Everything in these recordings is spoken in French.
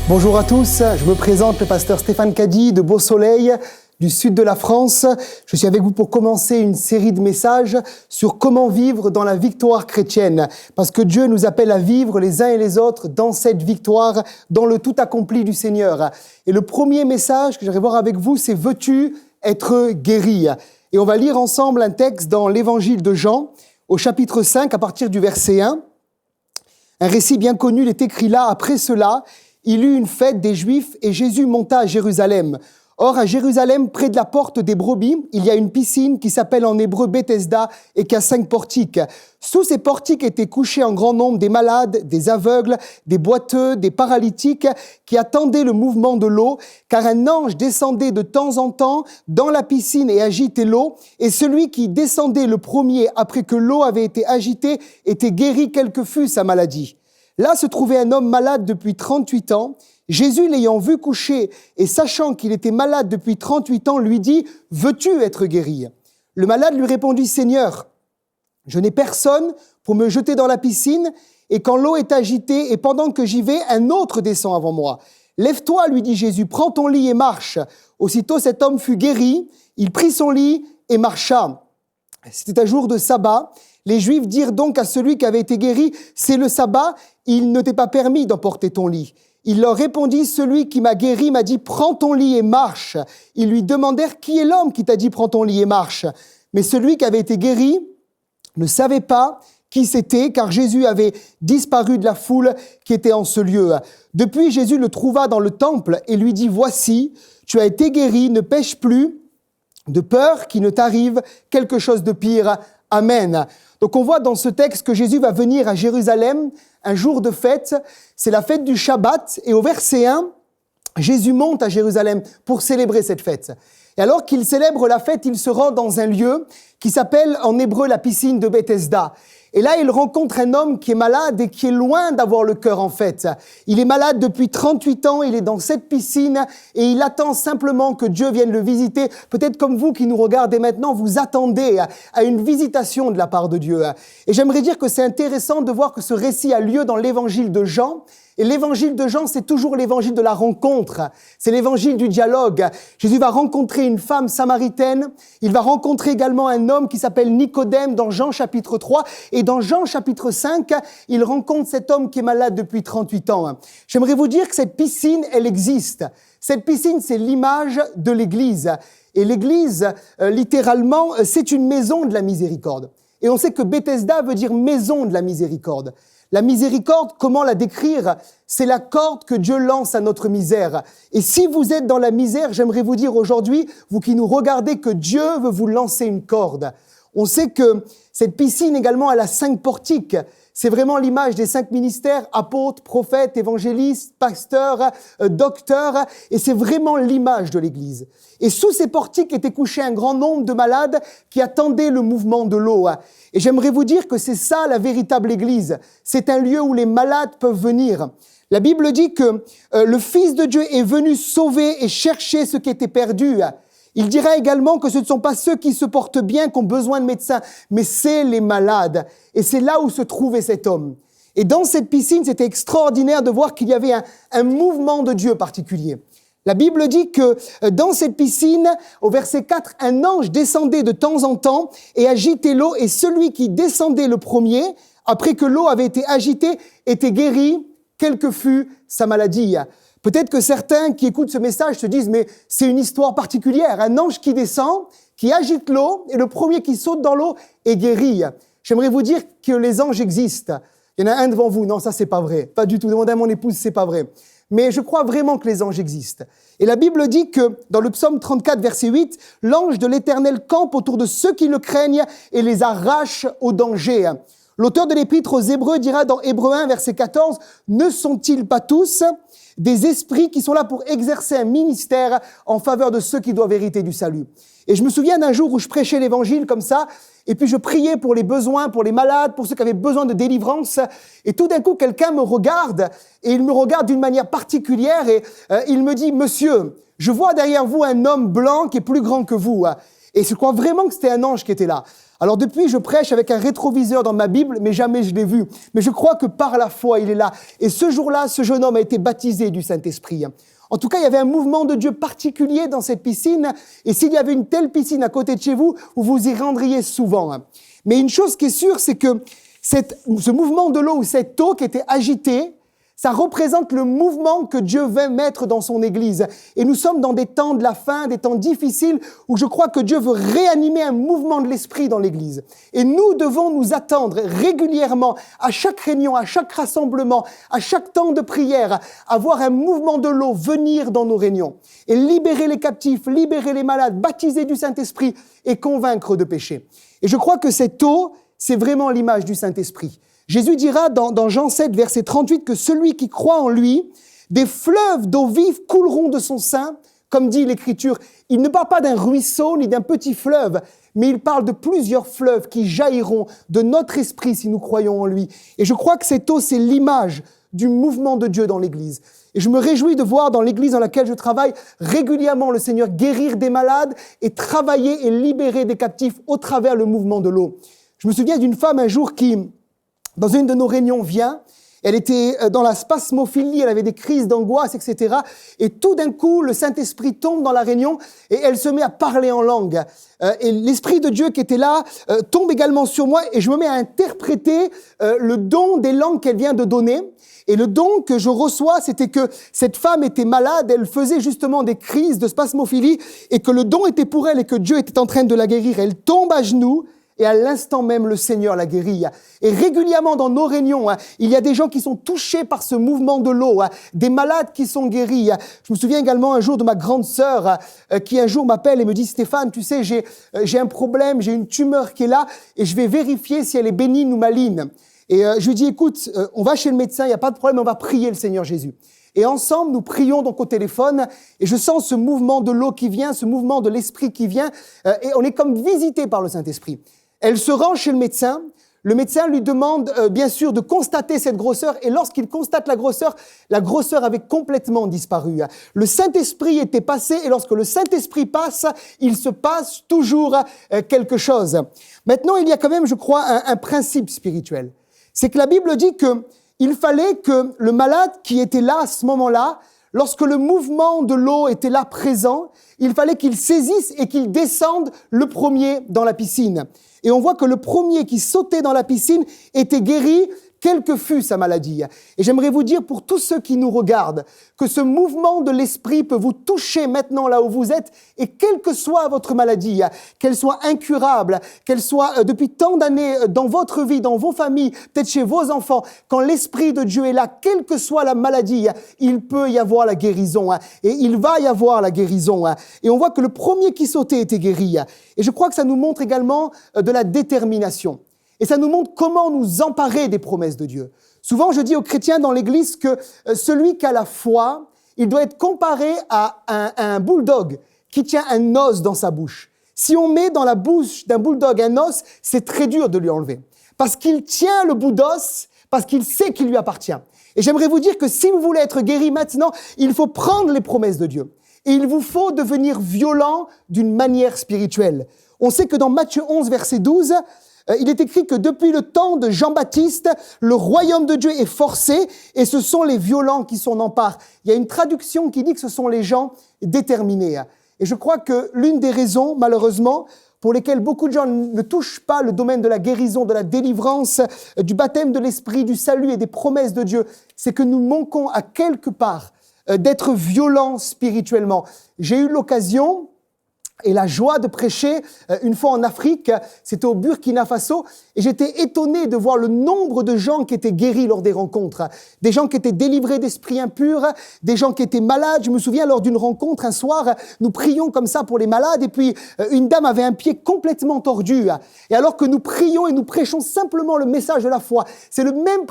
Bonjour à tous, je me présente le pasteur Stéphane Caddy de Beau-Soleil, du sud de la France. Je suis avec vous pour commencer une série de messages sur comment vivre dans la victoire chrétienne. Parce que Dieu nous appelle à vivre les uns et les autres dans cette victoire, dans le tout accompli du Seigneur. Et le premier message que j'aimerais voir avec vous, c'est « Veux-tu être guéri ?» Et on va lire ensemble un texte dans l'évangile de Jean, au chapitre 5, à partir du verset 1. Un récit bien connu, il est écrit là, « Après cela, il eut une fête des Juifs et Jésus monta à Jérusalem. Or, à Jérusalem, près de la porte des brebis, il y a une piscine qui s'appelle en hébreu Bethesda et qui a 5 portiques. Sous ces portiques étaient couchés en grand nombre des malades, des aveugles, des boiteux, des paralytiques qui attendaient le mouvement de l'eau, car un ange descendait de temps en temps dans la piscine et agitait l'eau, et celui qui descendait le premier après que l'eau avait été agitée était guéri quelle que fût sa maladie. Là se trouvait un homme malade depuis 38 ans. Jésus, l'ayant vu coucher et sachant qu'il était malade depuis 38 ans, lui dit « Veux-tu être guéri ?» Le malade lui répondit « Seigneur, je n'ai personne pour me jeter dans la piscine, et quand l'eau est agitée, et pendant que j'y vais, un autre descend avant moi. Lève-toi, lui dit Jésus, prends ton lit et marche. » Aussitôt cet homme fut guéri, il prit son lit et marcha. C'était un jour de sabbat. Les Juifs dirent donc à celui qui avait été guéri « C'est le sabbat, il ne t'est pas permis d'emporter ton lit. » Il leur répondit « Celui qui m'a guéri m'a dit « Prends ton lit et marche. » Ils lui demandèrent « Qui est l'homme qui t'a dit « Prends ton lit et marche ?» » Mais celui qui avait été guéri ne savait pas qui c'était, car Jésus avait disparu de la foule qui était en ce lieu. Depuis, Jésus le trouva dans le temple et lui dit « Voici, tu as été guéri, ne pêche plus, de peur qu'il ne t'arrive quelque chose de pire. Amen. » Donc on voit dans ce texte que Jésus va venir à Jérusalem un jour de fête, c'est la fête du Shabbat, et au verset 1, Jésus monte à Jérusalem pour célébrer cette fête. Et alors qu'il célèbre la fête, il se rend dans un lieu qui s'appelle en hébreu la piscine de Bethesda. Et là, il rencontre un homme qui est malade et qui est loin d'avoir le cœur en fête. Il est malade depuis 38 ans, il est dans cette piscine et il attend simplement que Dieu vienne le visiter. Peut-être comme vous qui nous regardez maintenant, vous attendez à une visitation de la part de Dieu. Et j'aimerais dire que c'est intéressant de voir que ce récit a lieu dans l'évangile de Jean. Et l'évangile de Jean, c'est toujours l'évangile de la rencontre. C'est l'évangile du dialogue. Jésus va rencontrer une femme samaritaine. Il va rencontrer également un homme qui s'appelle Nicodème dans Jean chapitre 3. Et dans Jean chapitre 5, il rencontre cet homme qui est malade depuis 38 ans. J'aimerais vous dire que cette piscine, elle existe. Cette piscine, c'est l'image de l'Église. Et l'Église, littéralement, c'est une maison de la miséricorde. Et on sait que Bethesda veut dire maison de la miséricorde. La miséricorde, comment la décrire? C'est la corde que Dieu lance à notre misère. Et si vous êtes dans la misère, j'aimerais vous dire aujourd'hui, vous qui nous regardez, que Dieu veut vous lancer une corde. On sait que cette piscine également, elle a 5 portiques. C'est vraiment l'image des 5 ministères, apôtres, prophètes, évangélistes, pasteurs, docteurs. Et c'est vraiment l'image de l'Église. Et sous ces portiques était couché un grand nombre de malades qui attendaient le mouvement de l'eau. Et j'aimerais vous dire que c'est ça la véritable Église. C'est un lieu où les malades peuvent venir. La Bible dit que le Fils de Dieu est venu sauver et chercher ce qui était perdu. Il dira également que ce ne sont pas ceux qui se portent bien qui ont besoin de médecins, mais c'est les malades. Et c'est là où se trouvait cet homme. Et dans cette piscine, c'était extraordinaire de voir qu'il y avait un mouvement de Dieu particulier. La Bible dit que dans cette piscine, au verset 4, un ange descendait de temps en temps et agitait l'eau, et celui qui descendait le premier, après que l'eau avait été agitée, était guéri, quelle que fût sa maladie. Peut-être que certains qui écoutent ce message se disent « mais c'est une histoire particulière, un ange qui descend, qui agite l'eau, et le premier qui saute dans l'eau est guéri ». J'aimerais vous dire que les anges existent. Il y en a un devant vous, non, ça c'est pas vrai, pas du tout, demandez à mon épouse, c'est pas vrai. Mais je crois vraiment que les anges existent. Et la Bible dit que, dans le psaume 34, verset 8, « L'ange de l'Éternel campe autour de ceux qui le craignent et les arrache au danger. » L'auteur de l'Épître aux Hébreux dira dans Hébreux 1, verset 14, « Ne sont-ils pas tous des esprits qui sont là pour exercer un ministère en faveur de ceux qui doivent hériter du salut ?» Et je me souviens d'un jour où je prêchais l'évangile comme ça, et puis je priais pour les besoins, pour les malades, pour ceux qui avaient besoin de délivrance. Et tout d'un coup, quelqu'un me regarde, et il me regarde d'une manière particulière, et il me dit « Monsieur, je vois derrière vous un homme blanc qui est plus grand que vous. » Et je crois vraiment que c'était un ange qui était là. Alors depuis, je prêche avec un rétroviseur dans ma Bible, mais jamais je l'ai vu. Mais je crois que par la foi, il est là. Et ce jour-là, ce jeune homme a été baptisé du Saint-Esprit. En tout cas, il y avait un mouvement de Dieu particulier dans cette piscine. Et s'il y avait une telle piscine à côté de chez vous, vous vous y rendriez souvent. Mais une chose qui est sûre, c'est que ce mouvement de l'eau ou cette eau qui était agitée, ça représente le mouvement que Dieu veut mettre dans son Église. Et nous sommes dans des temps de la fin, des temps difficiles, où je crois que Dieu veut réanimer un mouvement de l'Esprit dans l'Église. Et nous devons nous attendre régulièrement, à chaque réunion, à chaque rassemblement, à chaque temps de prière, à voir un mouvement de l'eau venir dans nos réunions. Et libérer les captifs, libérer les malades, baptiser du Saint-Esprit et convaincre de péché. Et je crois que cette eau, c'est vraiment l'image du Saint-Esprit. Jésus dira dans Jean 7, verset 38, que celui qui croit en lui, des fleuves d'eau vive couleront de son sein, comme dit l'Écriture. Il ne parle pas d'un ruisseau ni d'un petit fleuve, mais il parle de plusieurs fleuves qui jailliront de notre esprit si nous croyons en lui. Et je crois que cette eau, c'est l'image du mouvement de Dieu dans l'Église. Et je me réjouis de voir dans l'Église dans laquelle je travaille régulièrement le Seigneur guérir des malades et travailler et libérer des captifs au travers le mouvement de l'eau. Je me souviens d'une femme un jour qui, dans une de nos réunions, vient. Elle était dans la spasmophilie, elle avait des crises d'angoisse, etc. Et tout d'un coup, le Saint-Esprit tombe dans la réunion et elle se met à parler en langue. Et l'Esprit de Dieu qui était là tombe également sur moi et je me mets à interpréter le don des langues qu'elle vient de donner. Et le don que je reçois, c'était que cette femme était malade, elle faisait justement des crises de spasmophilie et que le don était pour elle et que Dieu était en train de la guérir. Elle tombe à genoux. Et à l'instant même, le Seigneur la guérit. Et régulièrement dans nos réunions, il y a des gens qui sont touchés par ce mouvement de l'eau, des malades qui sont guéris. Je me souviens également un jour de ma grande sœur qui un jour m'appelle et me dit « Stéphane, tu sais, j'ai un problème, j'ai une tumeur qui est là et je vais vérifier si elle est bénigne ou maligne. » Et je lui dis « Écoute, on va chez le médecin, il n'y a pas de problème, on va prier le Seigneur Jésus. » Et ensemble, nous prions donc au téléphone et je sens ce mouvement de l'eau qui vient, ce mouvement de l'Esprit qui vient et on est comme visité par le Saint-Esprit. Elle se rend chez le médecin lui demande bien sûr de constater cette grosseur et lorsqu'il constate la grosseur avait complètement disparu. Le Saint-Esprit était passé et lorsque le Saint-Esprit passe, il se passe toujours quelque chose. Maintenant, il y a quand même, je crois, un principe spirituel. C'est que la Bible dit qu'il fallait que le malade qui était là à ce moment-là, lorsque le mouvement de l'eau était là présent, il fallait qu'il saisisse et qu'il descende le premier dans la piscine. Et on voit que le premier qui sautait dans la piscine était guéri, quelle que fût sa maladie. Et j'aimerais vous dire pour tous ceux qui nous regardent, que ce mouvement de l'Esprit peut vous toucher maintenant là où vous êtes, et quelle que soit votre maladie, qu'elle soit incurable, qu'elle soit depuis tant d'années dans votre vie, dans vos familles, peut-être chez vos enfants, quand l'Esprit de Dieu est là, quelle que soit la maladie, il peut y avoir la guérison, et il va y avoir la guérison. Et on voit que le premier qui sautait était guéri. Et je crois que ça nous montre également de la détermination. Et ça nous montre comment nous emparer des promesses de Dieu. Souvent, je dis aux chrétiens dans l'Église que celui qui a la foi, il doit être comparé à un bulldog qui tient un os dans sa bouche. Si on met dans la bouche d'un bulldog un os, c'est très dur de lui enlever. Parce qu'il tient le bout d'os, parce qu'il sait qu'il lui appartient. Et j'aimerais vous dire que si vous voulez être guéri maintenant, il faut prendre les promesses de Dieu. Et il vous faut devenir violent d'une manière spirituelle. On sait que dans Matthieu 11, verset 12, il est écrit que depuis le temps de Jean-Baptiste, le royaume de Dieu est forcé et ce sont les violents qui s'en emparent. Il y a une traduction qui dit que ce sont les gens déterminés. Et je crois que l'une des raisons, malheureusement, pour lesquelles beaucoup de gens ne touchent pas le domaine de la guérison, de la délivrance, du baptême de l'Esprit, du salut et des promesses de Dieu, c'est que nous manquons à quelque part d'être violents spirituellement. J'ai eu l'occasion et la joie de prêcher une fois en Afrique, c'était au Burkina Faso, et j'étais étonné de voir le nombre de gens qui étaient guéris lors des rencontres, des gens qui étaient délivrés d'esprits impurs, des gens qui étaient malades. Je me souviens lors d'une rencontre un soir, nous prions comme ça pour les malades, et puis une dame avait un pied complètement tordu, et alors que nous prions et nous prêchons simplement le message de la foi, c'est le même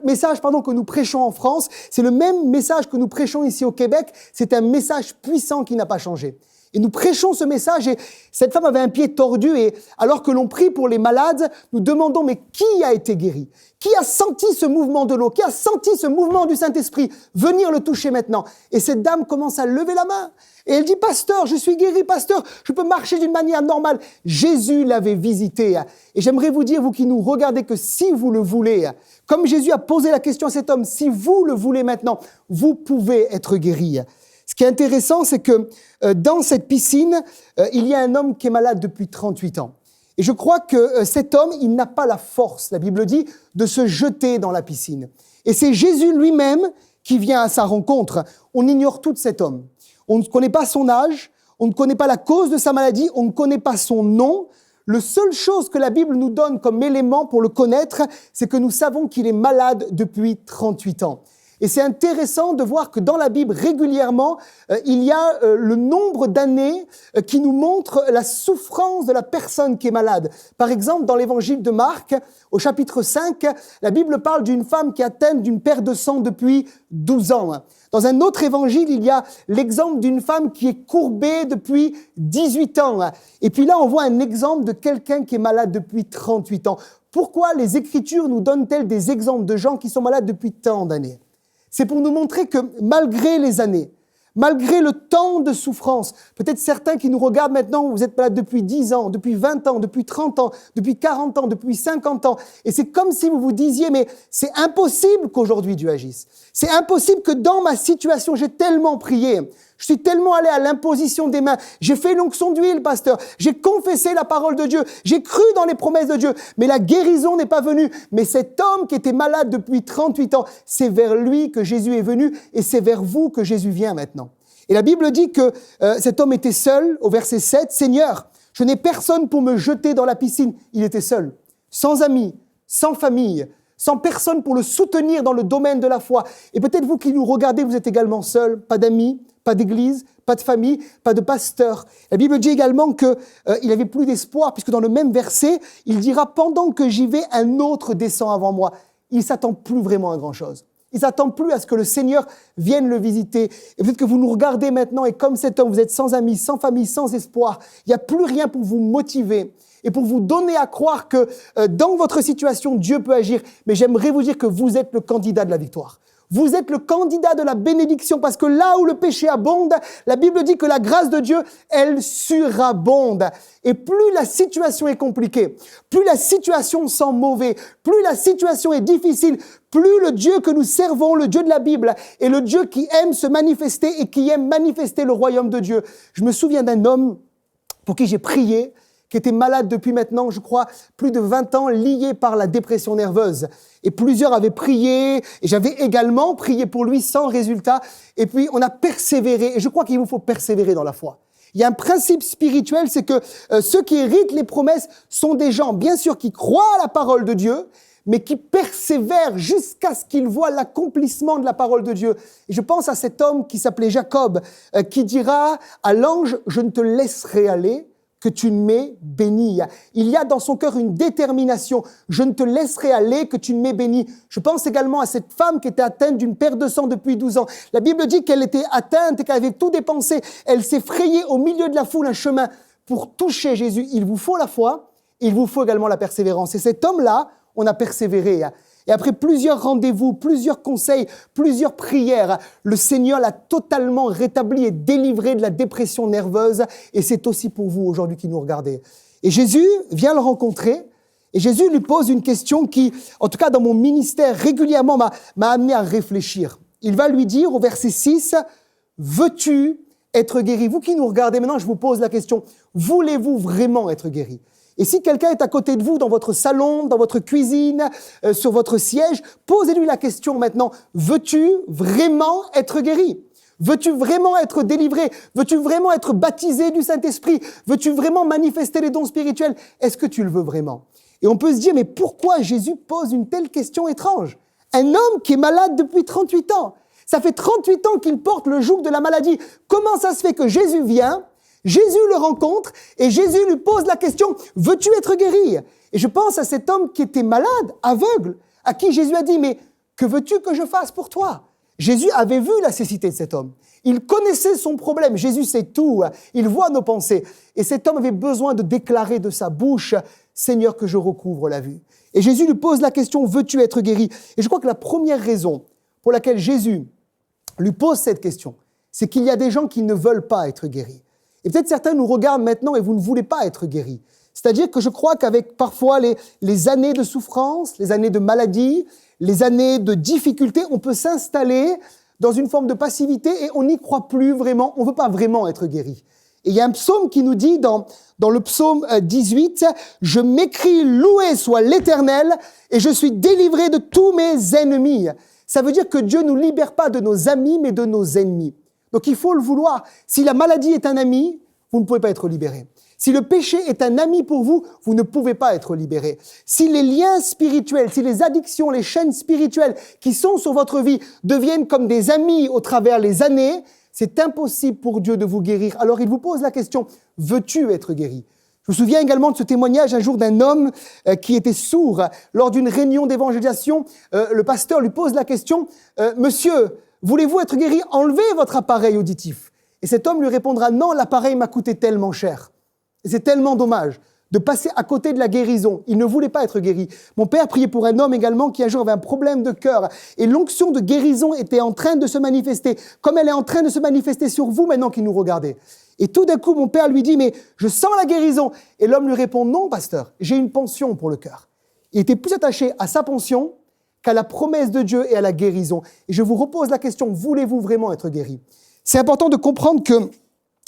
message que nous prêchons en France, c'est le même message que nous prêchons ici au Québec, c'est un message puissant qui n'a pas changé. Et nous prêchons ce message et cette femme avait un pied tordu et alors que l'on prie pour les malades, nous demandons mais qui a été guéri? Qui a senti ce mouvement de l'eau? Qui a senti ce mouvement du Saint-Esprit venir le toucher maintenant? Et cette dame commence à lever la main et elle dit « Pasteur, je suis guéri, pasteur, je peux marcher d'une manière normale. » Jésus l'avait visité. Et j'aimerais vous dire, vous qui nous regardez, que si vous le voulez, comme Jésus a posé la question à cet homme, si vous le voulez maintenant, vous pouvez être guéri. Ce qui est intéressant, c'est que dans cette piscine, il y a un homme qui est malade depuis 38 ans. Et je crois que cet homme, il n'a pas la force, la Bible dit, de se jeter dans la piscine. Et c'est Jésus lui-même qui vient à sa rencontre. On ignore tout de cet homme. On ne connaît pas son âge, on ne connaît pas la cause de sa maladie, on ne connaît pas son nom. La seule chose que la Bible nous donne comme élément pour le connaître, c'est que nous savons qu'il est malade depuis 38 ans. Et c'est intéressant de voir que dans la Bible, régulièrement, il y a le nombre d'années qui nous montrent la souffrance de la personne qui est malade. Par exemple, dans l'évangile de Marc, au chapitre 5, la Bible parle d'une femme qui est atteinte d'une perte de sang depuis 12 ans. Dans un autre évangile, il y a l'exemple d'une femme qui est courbée depuis 18 ans. Et puis là, on voit un exemple de quelqu'un qui est malade depuis 38 ans. Pourquoi les Écritures nous donnent-elles des exemples de gens qui sont malades depuis tant d'années ? C'est pour nous montrer que malgré les années, malgré le temps de souffrance, peut-être certains qui nous regardent maintenant, vous êtes malades depuis 10 ans, depuis 20 ans, depuis 30 ans, depuis 40 ans, depuis 50 ans. Et c'est comme si vous vous disiez, mais c'est impossible qu'aujourd'hui Dieu agisse. C'est impossible que dans ma situation, j'ai tellement prié. Je suis tellement allé à l'imposition des mains. J'ai fait l'onction d'huile, pasteur. J'ai confessé la parole de Dieu. J'ai cru dans les promesses de Dieu. Mais la guérison n'est pas venue. Mais cet homme qui était malade depuis 38 ans, c'est vers lui que Jésus est venu et c'est vers vous que Jésus vient maintenant. Et la Bible dit que cet homme était seul, au verset 7. « Seigneur, je n'ai personne pour me jeter dans la piscine. » Il était seul, sans amis, sans famille, sans personne pour le soutenir dans le domaine de la foi. Et peut-être vous qui nous regardez, vous êtes également seul, pas d'amis, pas d'église, pas de famille, pas de pasteur. La Bible dit également qu'il n'avait plus d'espoir, puisque dans le même verset, il dira « Pendant que j'y vais, un autre descend avant moi. » Il ne s'attend plus vraiment à grand-chose. Il ne s'attend plus à ce que le Seigneur vienne le visiter. Et peut-être que vous nous regardez maintenant et comme cet homme, vous êtes sans amis, sans famille, sans espoir. Il n'y a plus rien pour vous motiver et pour vous donner à croire que dans votre situation, Dieu peut agir. Mais j'aimerais vous dire que vous êtes le candidat de la victoire. Vous êtes le candidat de la bénédiction parce que là où le péché abonde, la Bible dit que la grâce de Dieu, elle surabonde. Et plus la situation est compliquée, plus la situation sent mauvais, plus la situation est difficile, plus le Dieu que nous servons, le Dieu de la Bible, est le Dieu qui aime se manifester et qui aime manifester le royaume de Dieu. Je me souviens d'un homme pour qui j'ai prié, qui était malade depuis maintenant, je crois, plus de 20 ans, lié par la dépression nerveuse. Et plusieurs avaient prié, et j'avais également prié pour lui sans résultat. Et puis, on a persévéré, et je crois qu'il vous faut persévérer dans la foi. Il y a un principe spirituel, c'est que ceux qui héritent les promesses sont des gens, bien sûr, qui croient à la parole de Dieu, mais qui persévèrent jusqu'à ce qu'ils voient l'accomplissement de la parole de Dieu. Et je pense à cet homme qui s'appelait Jacob, qui dira à l'ange, « Je ne te laisserai aller, que tu ne m'aies béni. » Il y a dans son cœur une détermination. Je ne te laisserai aller que tu ne m'aies béni. Je pense également à cette femme qui était atteinte d'une perte de sang depuis 12 ans. La Bible dit qu'elle était atteinte et qu'elle avait tout dépensé. Elle s'est frayée au milieu de la foule un chemin pour toucher Jésus. Il vous faut la foi, il vous faut également la persévérance. Et cet homme-là, on a persévéré. Et après plusieurs rendez-vous, plusieurs conseils, plusieurs prières, le Seigneur l'a totalement rétabli et délivré de la dépression nerveuse. Et c'est aussi pour vous aujourd'hui qui nous regardez. Et Jésus vient le rencontrer. Et Jésus lui pose une question qui, en tout cas dans mon ministère, régulièrement m'a amené à réfléchir. Il va lui dire au verset 6, « Veux-tu être guéri ?» Vous qui nous regardez maintenant, je vous pose la question, voulez-vous vraiment être guéri ? Et si quelqu'un est à côté de vous, dans votre salon, dans votre cuisine, sur votre siège, posez-lui la question maintenant, veux-tu vraiment être guéri ? Veux-tu vraiment être délivré ? Veux-tu vraiment être baptisé du Saint-Esprit ? Veux-tu vraiment manifester les dons spirituels ? Est-ce que tu le veux vraiment ? Et on peut se dire, mais pourquoi Jésus pose une telle question étrange ? Un homme qui est malade depuis 38 ans. Ça fait 38 ans qu'il porte le joug de la maladie. Comment ça se fait que Jésus vient ? Jésus le rencontre et Jésus lui pose la question « Veux-tu être guéri ?» Et je pense à cet homme qui était malade, aveugle, à qui Jésus a dit « Mais que veux-tu que je fasse pour toi ?» Jésus avait vu la cécité de cet homme. Il connaissait son problème. Jésus sait tout. Il voit nos pensées. Et cet homme avait besoin de déclarer de sa bouche, « Seigneur, que je recouvre la vue ». Et Jésus lui pose la question, « Veux-tu être guéri ?» Et je crois que la première raison pour laquelle Jésus lui pose cette question, c'est qu'il y a des gens qui ne veulent pas être guéris. Et peut-être certains nous regardent maintenant et vous ne voulez pas être guéris. C'est-à-dire que je crois qu'avec parfois les années de souffrance, les années de maladie, les années de difficulté, on peut s'installer dans une forme de passivité et on n'y croit plus vraiment, on ne veut pas vraiment être guéri. Et il y a un psaume qui nous dit dans le psaume 18, « Je m'écris, loué soit l'Éternel, et je suis délivré de tous mes ennemis. » Ça veut dire que Dieu ne nous libère pas de nos amis, mais de nos ennemis. Donc il faut le vouloir. Si la maladie est un ami, vous ne pouvez pas être libéré. Si le péché est un ami pour vous, vous ne pouvez pas être libéré. Si les liens spirituels, si les addictions, les chaînes spirituelles qui sont sur votre vie deviennent comme des amis au travers les années, c'est impossible pour Dieu de vous guérir. Alors il vous pose la question, veux-tu être guéri ? Je me souviens également de ce témoignage un jour d'un homme qui était sourd. Lors d'une réunion d'évangélisation, le pasteur lui pose la question, « Monsieur, voulez-vous être guéri ? Enlevez votre appareil auditif. » Et cet homme lui répondra, « Non, l'appareil m'a coûté tellement cher. » Et c'est tellement dommage de passer à côté de la guérison. Il ne voulait pas être guéri. Mon père priait pour un homme également qui un jour avait un problème de cœur. Et l'onction de guérison était en train de se manifester, comme elle est en train de se manifester sur vous maintenant qui nous regardez. Et tout d'un coup, mon père lui dit, mais je sens la guérison. Et l'homme lui répond, non, pasteur, j'ai une pension pour le cœur. Il était plus attaché à sa pension qu'à la promesse de Dieu et à la guérison. Et je vous repose la question, voulez-vous vraiment être guéri ? C'est important de comprendre que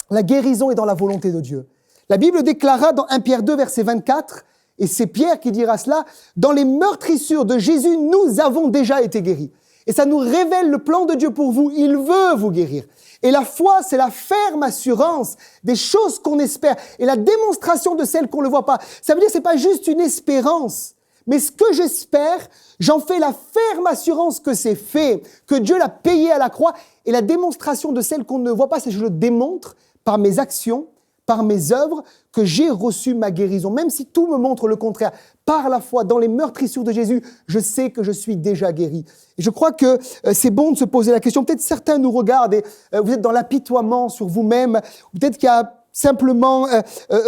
la guérison est dans la volonté de Dieu. La Bible déclara dans 1 Pierre 2, verset 24, et c'est Pierre qui dira cela, « Dans les meurtrissures de Jésus, nous avons déjà été guéris. » Et ça nous révèle le plan de Dieu pour vous. Il veut vous guérir. Et la foi, c'est la ferme assurance des choses qu'on espère et la démonstration de celles qu'on ne voit pas. Ça veut dire que ce n'est pas juste une espérance. Mais ce que j'espère, j'en fais la ferme assurance que c'est fait, que Dieu l'a payé à la croix. Et la démonstration de celles qu'on ne voit pas, c'est que je le démontre par mes actions, par mes œuvres, que j'ai reçu ma guérison. Même si tout me montre le contraire, par la foi, dans les meurtrissures de Jésus, je sais que je suis déjà guéri. Et je crois que c'est bon de se poser la question. Peut-être certains nous regardent et vous êtes dans l'apitoiement sur vous-même. Peut-être qu'il y a simplement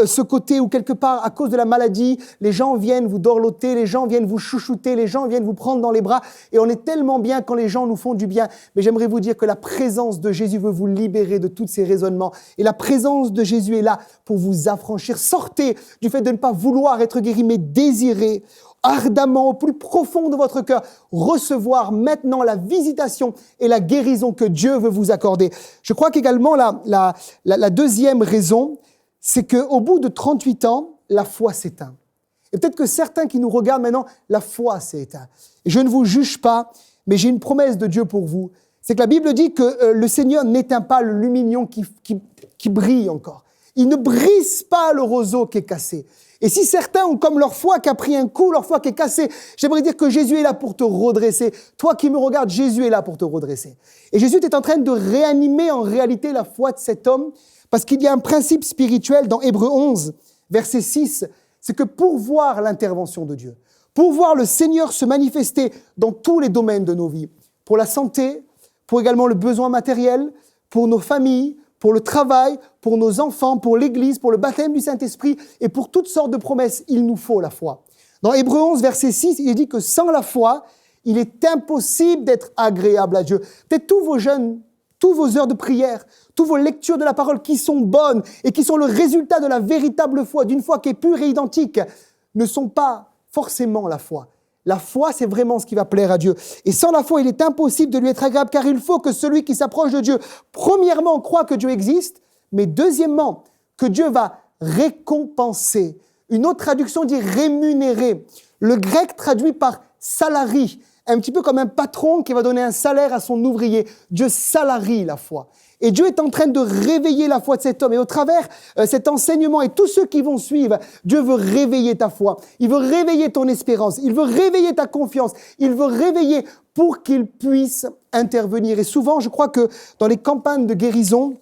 ce côté où quelque part, à cause de la maladie, les gens viennent vous dorloter, les gens viennent vous chouchouter, les gens viennent vous prendre dans les bras. Et on est tellement bien quand les gens nous font du bien. Mais j'aimerais vous dire que la présence de Jésus veut vous libérer de tous ces raisonnements. Et la présence de Jésus est là pour vous affranchir. Sortez du fait de ne pas vouloir être guéri, mais désirez ardemment, au plus profond de votre cœur, recevoir maintenant la visitation et la guérison que Dieu veut vous accorder. Je crois qu'également, la deuxième raison, c'est qu'au bout de 38 ans, la foi s'éteint. Et peut-être que certains qui nous regardent maintenant, la foi s'est éteinte. Et je ne vous juge pas, mais j'ai une promesse de Dieu pour vous. C'est que la Bible dit que le Seigneur n'éteint pas le lumignon qui brille encore. Il ne brise pas le roseau qui est cassé. Et si certains ont comme leur foi qui a pris un coup, leur foi qui est cassée, j'aimerais dire que Jésus est là pour te redresser. Toi qui me regardes, Jésus est là pour te redresser. Et Jésus est en train de réanimer en réalité la foi de cet homme, parce qu'il y a un principe spirituel dans Hébreux 11, verset 6, c'est que pour voir l'intervention de Dieu, pour voir le Seigneur se manifester dans tous les domaines de nos vies, pour la santé, pour également le besoin matériel, pour nos familles, pour le travail, pour nos enfants, pour l'Église, pour le baptême du Saint-Esprit et pour toutes sortes de promesses, il nous faut la foi. Dans Hébreux 11, verset 6, il est dit que sans la foi, il est impossible d'être agréable à Dieu. Peut-être tous vos jeûnes, tous vos heures de prière, toutes vos lectures de la parole qui sont bonnes et qui sont le résultat de la véritable foi, d'une foi qui est pure et identique, ne sont pas forcément la foi. La foi, c'est vraiment ce qui va plaire à Dieu. Et sans la foi, il est impossible de lui être agréable, car il faut que celui qui s'approche de Dieu, premièrement, croit que Dieu existe, mais deuxièmement, que Dieu va récompenser. Une autre traduction dit rémunérer. Le grec traduit par salari, un petit peu comme un patron qui va donner un salaire à son ouvrier. Dieu salarie la foi. Et Dieu est en train de réveiller la foi de cet homme. Et au travers cet enseignement et tous ceux qui vont suivre, Dieu veut réveiller ta foi. Il veut réveiller ton espérance. Il veut réveiller ta confiance. Il veut réveiller pour qu'il puisse intervenir. Et souvent, je crois que dans les campagnes de guérison,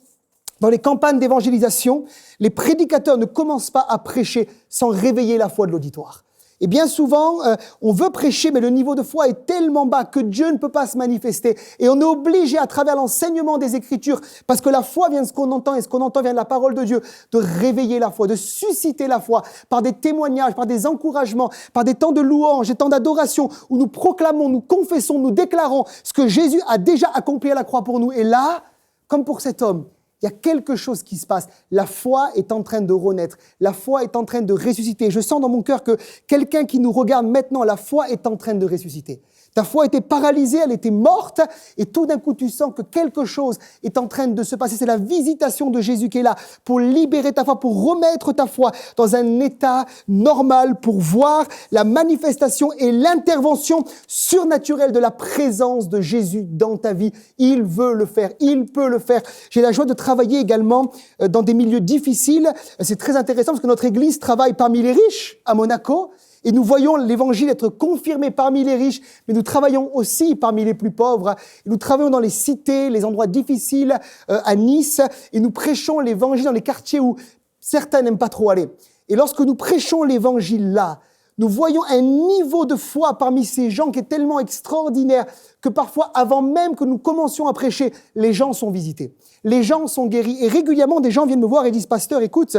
dans les campagnes d'évangélisation, les prédicateurs ne commencent pas à prêcher sans réveiller la foi de l'auditoire. Et bien souvent, on veut prêcher, mais le niveau de foi est tellement bas que Dieu ne peut pas se manifester. Et on est obligé, à travers l'enseignement des Écritures, parce que la foi vient de ce qu'on entend, et ce qu'on entend vient de la parole de Dieu, de réveiller la foi, de susciter la foi, par des témoignages, par des encouragements, par des temps de louange, des temps d'adoration, où nous proclamons, nous confessons, nous déclarons ce que Jésus a déjà accompli à la croix pour nous. Et là, comme pour cet homme, il y a quelque chose qui se passe. La foi est en train de renaître. La foi est en train de ressusciter. Je sens dans mon cœur que quelqu'un qui nous regarde maintenant, la foi est en train de ressusciter. Ta foi était paralysée, elle était morte, et tout d'un coup, tu sens que quelque chose est en train de se passer. C'est la visitation de Jésus qui est là pour libérer ta foi, pour remettre ta foi dans un état normal, pour voir la manifestation et l'intervention surnaturelle de la présence de Jésus dans ta vie. Il veut le faire, il peut le faire. J'ai la joie de travailler également dans des milieux difficiles. C'est très intéressant parce que notre Église travaille parmi les riches à Monaco. Et nous voyons l'évangile être confirmé parmi les riches, mais nous travaillons aussi parmi les plus pauvres. Et nous travaillons dans les cités, les endroits difficiles, à Nice, et nous prêchons l'évangile dans les quartiers où certains n'aiment pas trop aller. Et lorsque nous prêchons l'évangile là, nous voyons un niveau de foi parmi ces gens qui est tellement extraordinaire que parfois, avant même que nous commencions à prêcher, les gens sont visités. Les gens sont guéris. Et régulièrement, des gens viennent me voir et disent « Pasteur, écoute,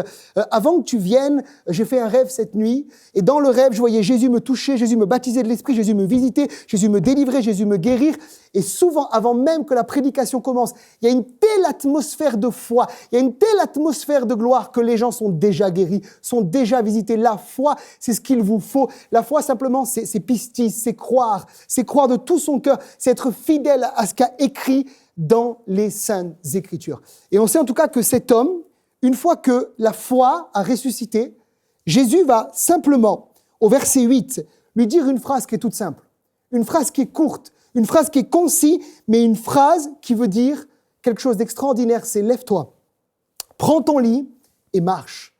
avant que tu viennes, j'ai fait un rêve cette nuit. Et dans le rêve, je voyais Jésus me toucher, Jésus me baptiser de l'Esprit, Jésus me visiter, Jésus me délivrer, Jésus me guérir. » Et souvent, avant même que la prédication commence, il y a une telle atmosphère de foi, il y a une telle atmosphère de gloire que les gens sont déjà guéris, sont déjà visités. La foi, c'est ce qu'il vous faut. La foi, simplement, c'est pistis, c'est croire de tout son cœur, c'est être fidèle à ce qu'a écrit dans les Saintes Écritures. Et on sait en tout cas que cet homme, une fois que la foi a ressuscité, Jésus va simplement, au verset 8, lui dire une phrase qui est toute simple, une phrase qui est courte, une phrase qui est concise, mais une phrase qui veut dire quelque chose d'extraordinaire, c'est « lève-toi, prends ton lit et marche ».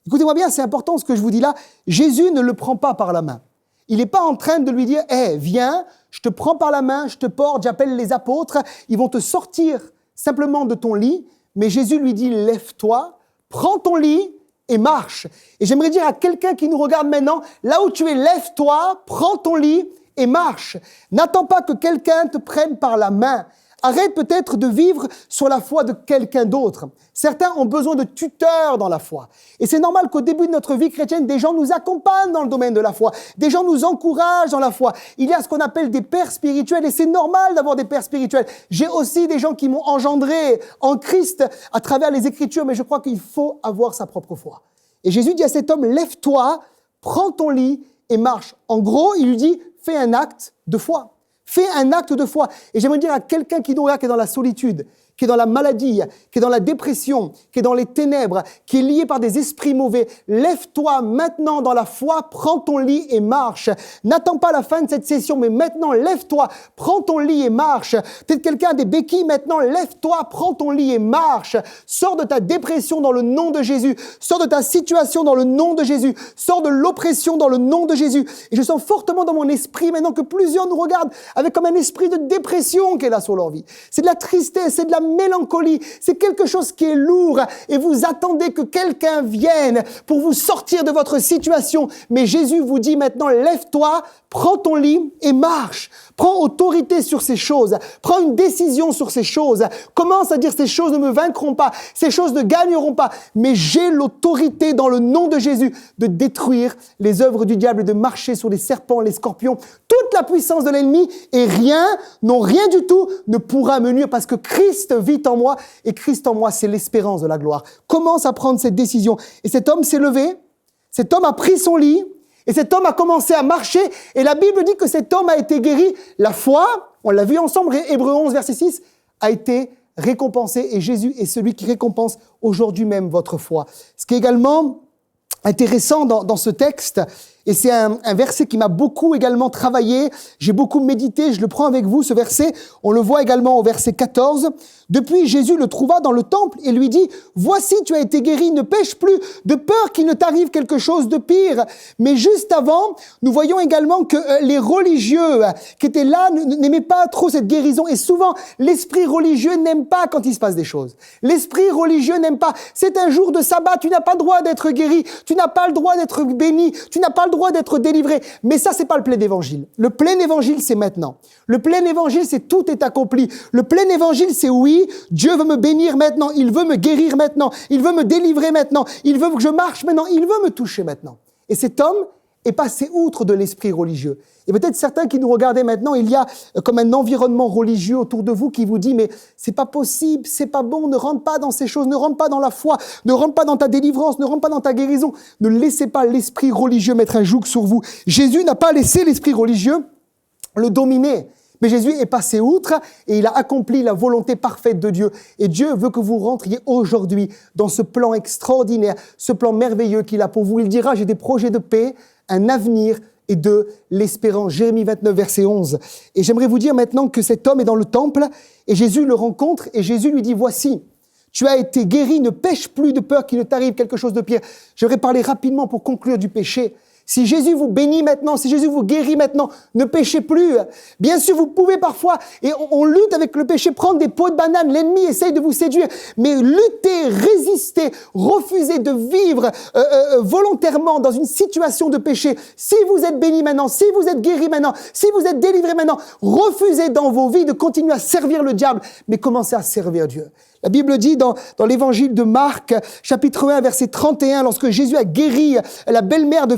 Écoutez-moi bien, c'est important ce que je vous dis là, Jésus ne le prend pas par la main. Il n'est pas en train de lui dire « Hey, viens, je te prends par la main, je te porte, j'appelle les apôtres, ils vont te sortir simplement de ton lit. » Mais Jésus lui dit « Lève-toi, prends ton lit et marche. » Et j'aimerais dire à quelqu'un qui nous regarde maintenant, là où tu es, lève-toi, prends ton lit et marche. N'attends pas que quelqu'un te prenne par la main. Arrête peut-être de vivre sur la foi de quelqu'un d'autre. Certains ont besoin de tuteurs dans la foi. Et c'est normal qu'au début de notre vie chrétienne, des gens nous accompagnent dans le domaine de la foi. Des gens nous encouragent dans la foi. Il y a ce qu'on appelle des pères spirituels et c'est normal d'avoir des pères spirituels. J'ai aussi des gens qui m'ont engendré en Christ à travers les Écritures, mais je crois qu'il faut avoir sa propre foi. Et Jésus dit à cet homme, lève-toi, prends ton lit et marche. En gros, il lui dit, fais un acte de foi. Fais un acte de foi. Et j'aimerais dire à quelqu'un qui nous regarde, qui est dans la solitude, qui est dans la maladie, qui est dans la dépression, qui est dans les ténèbres, qui est lié par des esprits mauvais, lève-toi maintenant dans la foi, prends ton lit et marche. N'attends pas la fin de cette session, mais maintenant, lève-toi, prends ton lit et marche. Peut-être quelqu'un a des béquilles, maintenant, lève-toi, prends ton lit et marche. Sors de ta dépression dans le nom de Jésus. Sors de ta situation dans le nom de Jésus. Sors de l'oppression dans le nom de Jésus. Et je sens fortement dans mon esprit maintenant que plusieurs nous regardent avec comme un esprit de dépression qui est là sur leur vie. C'est de la tristesse, c'est de la mélancolie, c'est quelque chose qui est lourd et vous attendez que quelqu'un vienne pour vous sortir de votre situation. Mais Jésus vous dit maintenant, lève-toi, prends ton lit et marche. Prends autorité sur ces choses. Prends une décision sur ces choses. Commence à dire ces choses ne me vaincront pas. Ces choses ne gagneront pas. Mais j'ai l'autorité dans le nom de Jésus de détruire les œuvres du diable, de marcher sur les serpents, les scorpions, toute la puissance de l'ennemi et rien, non rien du tout ne pourra me nuire parce que Christ vit en moi et Christ en moi, c'est l'espérance de la gloire. Commence à prendre cette décision. Et cet homme s'est levé. Cet homme a pris son lit. Et cet homme a commencé à marcher, et la Bible dit que cet homme a été guéri. La foi, on l'a vu ensemble, Hébreux 11, verset 6, a été récompensée, et Jésus est celui qui récompense aujourd'hui même votre foi. Ce qui est également intéressant dans ce texte, et c'est un verset qui m'a beaucoup également travaillé, j'ai beaucoup médité, je le prends avec vous, ce verset, on le voit également au verset 14. Depuis, Jésus le trouva dans le temple et lui dit, « Voici, tu as été guéri, ne pêche plus, de peur qu'il ne t'arrive quelque chose de pire. » Mais juste avant, nous voyons également que les religieux qui étaient là n'aimaient pas trop cette guérison. Et souvent, l'esprit religieux n'aime pas quand il se passe des choses. L'esprit religieux n'aime pas. C'est un jour de sabbat, tu n'as pas le droit d'être guéri, tu n'as pas le droit d'être béni, tu n'as pas le le droit d'être délivré. Mais ça, c'est pas le plein évangile. Le plein évangile, c'est maintenant. Le plein évangile, c'est tout est accompli. Le plein évangile, c'est oui, Dieu veut me bénir maintenant, il veut me guérir maintenant, il veut me délivrer maintenant, il veut que je marche maintenant, il veut me toucher maintenant. Et cet homme est passé outre de l'esprit religieux. Et peut-être certains qui nous regardaient maintenant, il y a comme un environnement religieux autour de vous qui vous dit « mais c'est pas possible, c'est pas bon, ne rentre pas dans ces choses, ne rentre pas dans la foi, ne rentre pas dans ta délivrance, ne rentre pas dans ta guérison. Ne laissez pas l'esprit religieux mettre un joug sur vous. » Jésus n'a pas laissé l'esprit religieux le dominer. Mais Jésus est passé outre et il a accompli la volonté parfaite de Dieu. Et Dieu veut que vous rentriez aujourd'hui dans ce plan extraordinaire, ce plan merveilleux qu'il a pour vous. Il dira « j'ai des projets de paix, un avenir et de l'espérance ». Jérémie 29, verset 11. Et j'aimerais vous dire maintenant que cet homme est dans le temple et Jésus le rencontre et Jésus lui dit « voici, tu as été guéri, ne pêche plus de peur qu'il ne t'arrive quelque chose de pire ». J'aimerais parler rapidement pour conclure du péché. Si Jésus vous bénit maintenant, si Jésus vous guérit maintenant, ne péchez plus. Bien sûr, vous pouvez parfois, et on lutte avec le péché, prendre des pots de banane, l'ennemi essaye de vous séduire, mais luttez, résistez, refusez de vivre volontairement dans une situation de péché. Si vous êtes béni maintenant, si vous êtes guéri maintenant, si vous êtes délivré maintenant, refusez dans vos vies de continuer à servir le diable, mais commencez à servir Dieu. La Bible dit dans l'évangile de Marc, chapitre 1, verset 31, lorsque Jésus a guéri la belle-mère de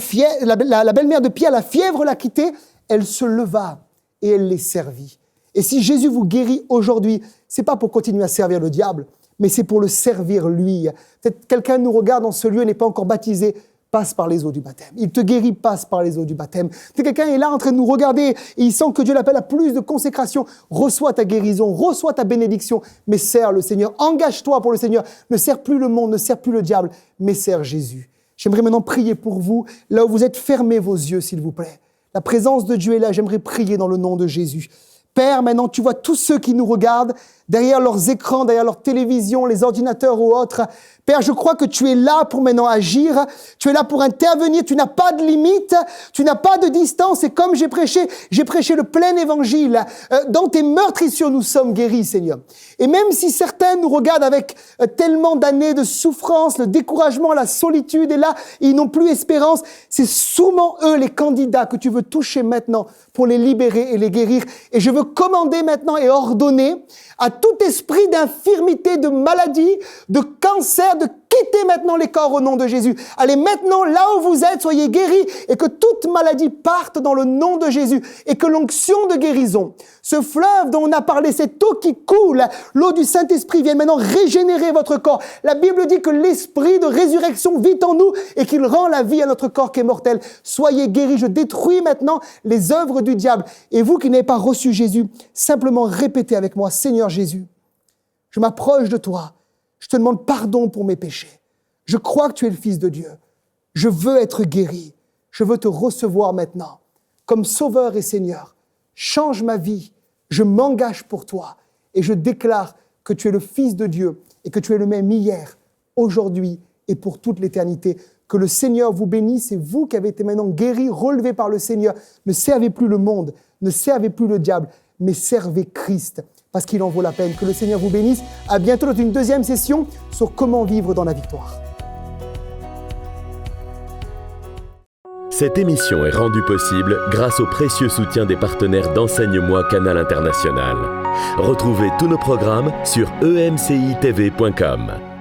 Pierre, la fièvre l'a quittée, elle se leva et elle les servit. Et si Jésus vous guérit aujourd'hui, c'est pas pour continuer à servir le diable, mais c'est pour le servir lui. Peut-être quelqu'un nous regarde dans ce lieu et n'est pas encore baptisé, passe par les eaux du baptême. Il te guérit, passe par les eaux du baptême. Peut-être quelqu'un est là en train de nous regarder et il sent que Dieu l'appelle à plus de consécration. Reçois ta guérison, reçois ta bénédiction, mais sers le Seigneur. Engage-toi pour le Seigneur. Ne sers plus le monde, ne sers plus le diable, mais sers Jésus. J'aimerais maintenant prier pour vous. Là où vous êtes, fermez vos yeux, s'il vous plaît. La présence de Dieu est là. J'aimerais prier dans le nom de Jésus. Père, maintenant, tu vois tous ceux qui nous regardent, derrière leurs écrans, derrière leur télévision, les ordinateurs ou autres. Père, je crois que tu es là pour maintenant agir. Tu es là pour intervenir. Tu n'as pas de limite. Tu n'as pas de distance. Et comme j'ai prêché le plein évangile. Dans tes meurtrissures, nous sommes guéris, Seigneur. Et même si certains nous regardent avec tellement d'années de souffrance, le découragement, la solitude, et là, ils n'ont plus espérance, c'est sûrement eux les candidats que tu veux toucher maintenant pour les libérer et les guérir. Et je veux commander maintenant et ordonner à tout esprit d'infirmité, de maladie, de cancer, de quitter maintenant les corps au nom de Jésus. Allez maintenant là où vous êtes, soyez guéris et que toute maladie parte dans le nom de Jésus et que l'onction de guérison, ce fleuve dont on a parlé, cette eau qui coule, l'eau du Saint-Esprit vienne maintenant régénérer votre corps. La Bible dit que l'esprit de résurrection vit en nous et qu'il rend la vie à notre corps qui est mortel. Soyez guéris, je détruis maintenant les œuvres du diable. Et vous qui n'avez pas reçu Jésus, simplement répétez avec moi, Seigneur Jésus, je m'approche de toi. Je te demande pardon pour mes péchés. Je crois que tu es le Fils de Dieu. Je veux être guéri. Je veux te recevoir maintenant comme Sauveur et Seigneur. Change ma vie. Je m'engage pour toi et je déclare que tu es le Fils de Dieu et que tu es le même hier, aujourd'hui et pour toute l'éternité. Que le Seigneur vous bénisse et vous qui avez été maintenant guéris, relevés par le Seigneur, ne servez plus le monde, ne servez plus le diable, mais servez Christ. Parce qu'il en vaut la peine. Que le Seigneur vous bénisse. À bientôt dans une deuxième session sur comment vivre dans la victoire. Cette émission est rendue possible grâce au précieux soutien des partenaires d'Enseigne-moi Canal International. Retrouvez tous nos programmes sur emcitv.com.